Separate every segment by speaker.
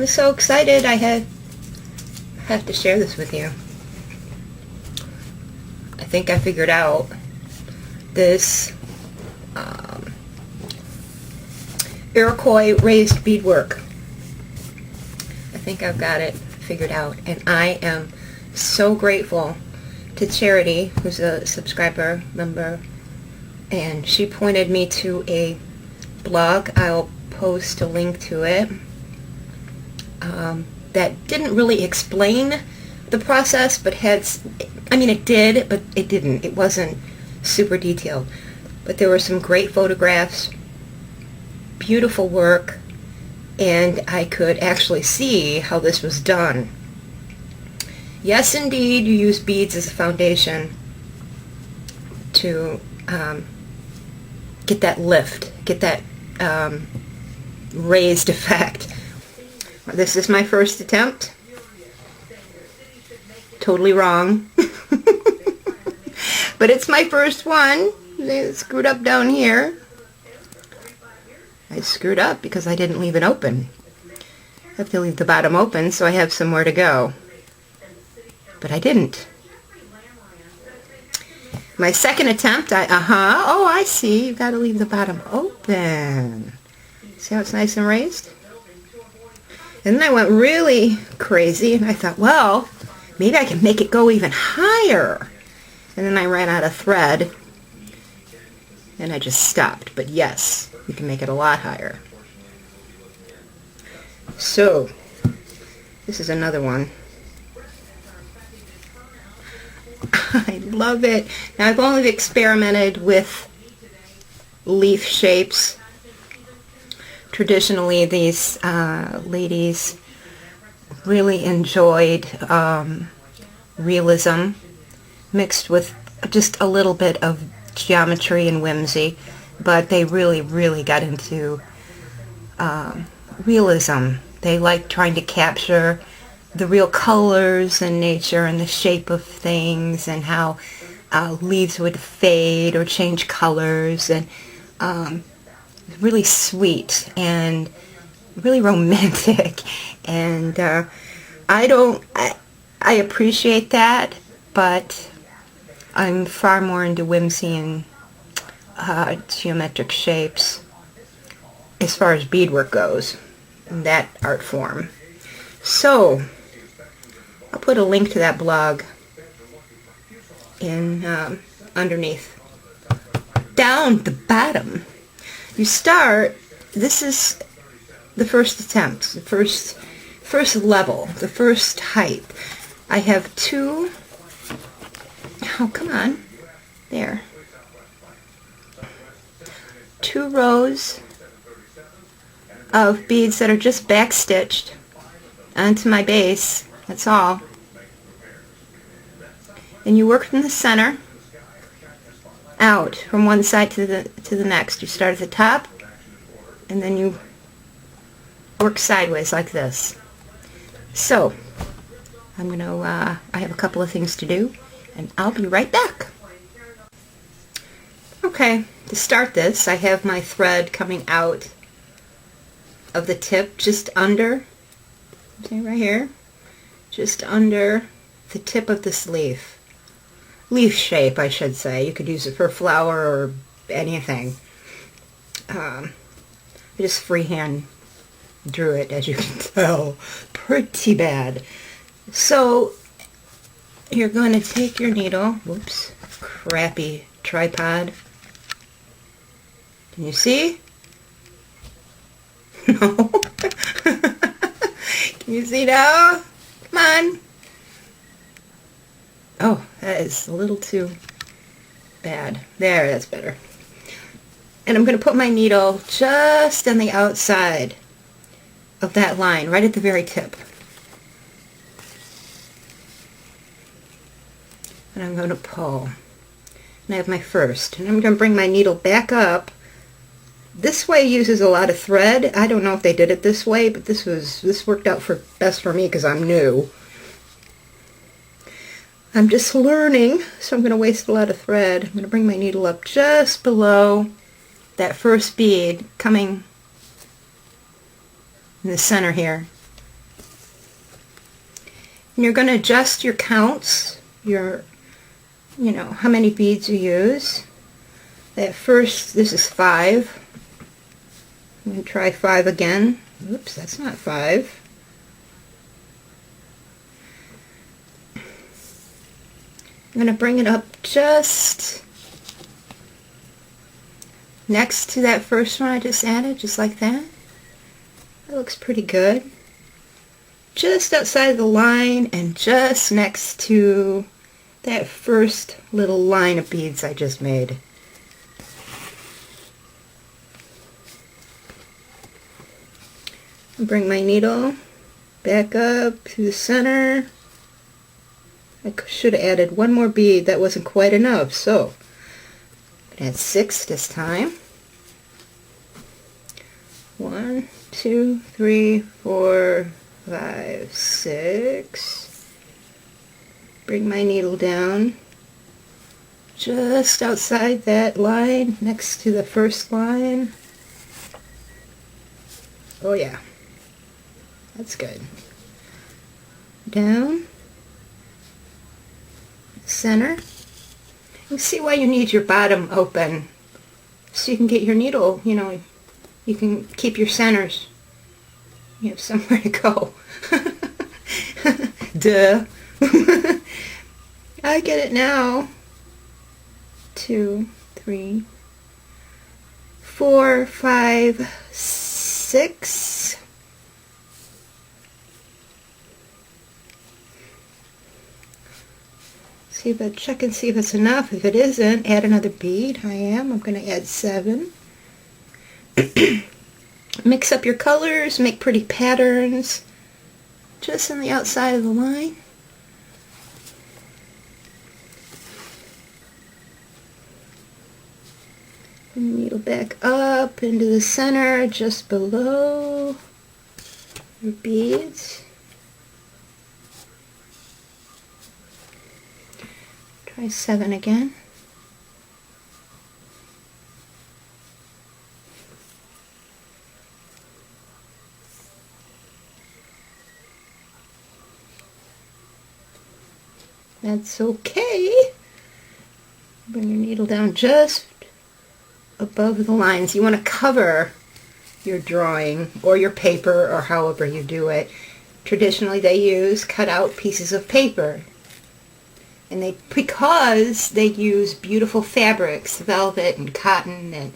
Speaker 1: I'm so excited. I have to share this with you. I think I figured out this Iroquois raised beadwork. I think I've got it figured out, and I am so grateful to Charity, who's a subscriber member, and she pointed me to a blog. I'll post a link to it that didn't really explain the process, but it did, but it didn't. It wasn't super detailed, but there were some great photographs, beautiful work, and I could actually see how this was done. Yes, indeed, you use beads as a foundation to get that lift, get that raised effect. This is my first attempt. Totally wrong. But it's my first one. I screwed up down here. I screwed up because I didn't leave it open. I have to leave the bottom open so I have somewhere to go. But I didn't. My second attempt, oh, I see. You've got to leave the bottom open. See how it's nice and raised? And then I went really crazy, and I thought, well, maybe I can make it go even higher. And then I ran out of thread, and I just stopped. But yes, you can make it a lot higher. So, this is another one. I love it. Now, I've only experimented with leaf shapes. Traditionally, these ladies really enjoyed realism mixed with just a little bit of geometry and whimsy, but they really, really got into realism. They like trying to capture the real colors and nature and the shape of things, and how leaves would fade or change colors, and really sweet and really romantic. And I appreciate that, but I'm far more into whimsy and geometric shapes as far as beadwork goes, in that art form. So I'll put a link to that blog in underneath. Down the bottom, you start. This is the first attempt, the first level, the first height. I have two. Oh, come on, there. 2 rows of beads that are just back stitched onto my base. That's all. And you work from the center out from one side to the next. You start at the top, and then you work sideways like this. So I'm gonna I have a couple of things to do, and I'll be right back. Okay, to start this, I have my thread coming out of the tip, just under, see right here, just under the tip of this leaf. Leaf shape, I should say. You could use it for a flower or anything. I just freehand drew it, as you can tell. Pretty bad. So, you're going to take your needle. Whoops. Crappy tripod. Can you see? No. Can you see now? Come on. Oh, that is a little too bad. There, that's better. And I'm going to put my needle just on the outside of that line, right at the very tip. And I'm going to pull. And I have my first. And I'm going to bring my needle back up. This way uses a lot of thread. I don't know if they did it this way, but this worked out best for me because I'm new. I'm just learning, so I'm going to waste a lot of thread. I'm going to bring my needle up just below that first bead, coming in the center here. And you're going to adjust your counts, your, how many beads you use. At first, this is 5. I'm going to try 5 again. Oops, that's not 5. I'm going to bring it up just next to that first one I just added, just like that. That looks pretty good. Just outside the line and just next to that first little line of beads I just made. Bring my needle back up to the center. I should have added one more bead. That wasn't quite enough, so I'm going to add 6 this time. 1, 2, 3, 4, 5, 6. Bring my needle down just outside that line next to the first line. Oh yeah, that's good. Down. Center. You see why you need your bottom open, so you can get your needle, you can keep your centers. You have somewhere to go. Duh. I get it now. 2, 3, 4, 5, 6. Check and see if it's enough. If it isn't, add another bead. I'm going to add 7. Mix up your colors, make pretty patterns just on the outside of the line. And needle back up into the center just below your beads. Try 7 again. That's okay. Bring your needle down just above the lines. You want to cover your drawing or your paper or however you do it. Traditionally they use cut out pieces of paper. And because they use beautiful fabrics, velvet and cotton and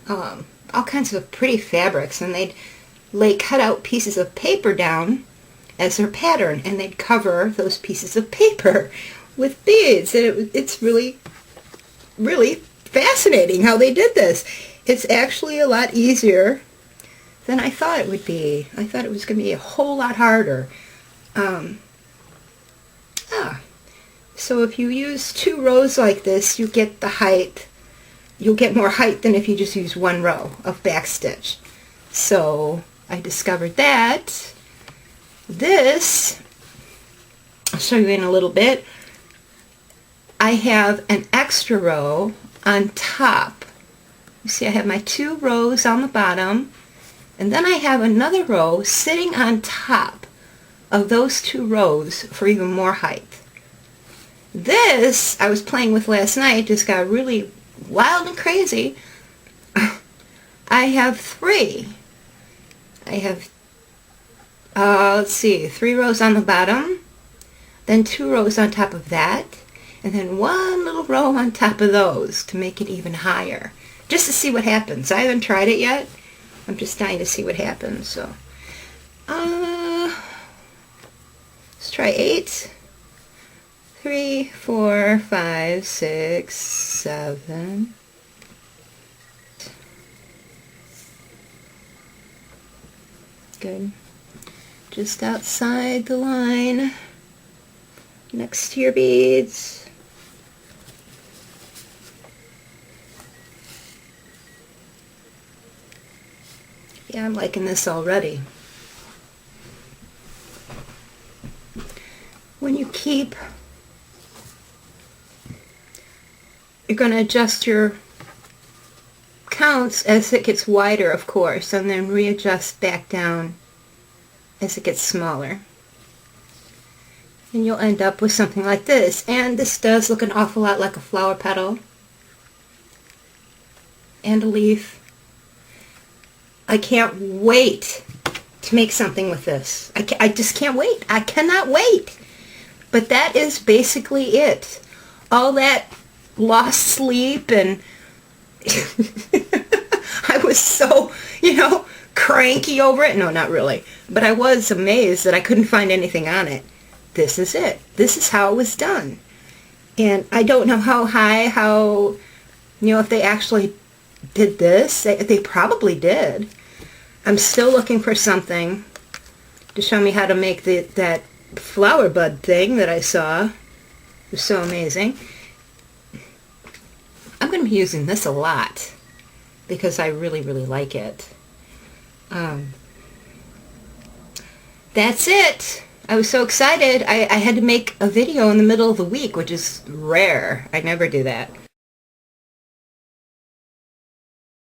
Speaker 1: all kinds of pretty fabrics, and they'd lay cut out pieces of paper down as their pattern, and they'd cover those pieces of paper with beads. And it's really, really fascinating how they did this. It's actually a lot easier than I thought it would be. I thought it was going to be a whole lot harder. So if you use 2 rows like this, you get the height. You'll get more height than if you just use 1 row of backstitch. So I discovered that. This, I'll show you in a little bit. I have an extra row on top. You see I have my 2 rows on the bottom, and then I have another row sitting on top of those 2 rows for even more height. This I was playing with last night, just got really wild and crazy. I have 3. I have, let's see, 3 rows on the bottom, then 2 rows on top of that, and then 1 little row on top of those to make it even higher, just to see what happens. I haven't tried it yet. I'm just dying to see what happens. So, let's try 8. 3, 4, 5, 6, 7. Good. Just outside the line, next to your beads. Yeah, I'm liking this already. When you keep, you're going to adjust your counts as it gets wider, of course, and then readjust back down as it gets smaller. And you'll end up with something like this. And this does look an awful lot like a flower petal and a leaf. I can't wait to make something with this. I just can't wait. I cannot wait. But that is basically it. All that lost sleep, and I was so, cranky over it. No, not really. But I was amazed that I couldn't find anything on it. This is it. This is how it was done. And I don't know how, if they actually did this. They probably did. I'm still looking for something to show me how to make that flower bud thing that I saw. It was so amazing. I'm going to be using this a lot because I really, really like it. That's it. I was so excited. I had to make a video in the middle of the week, which is rare. I never do that.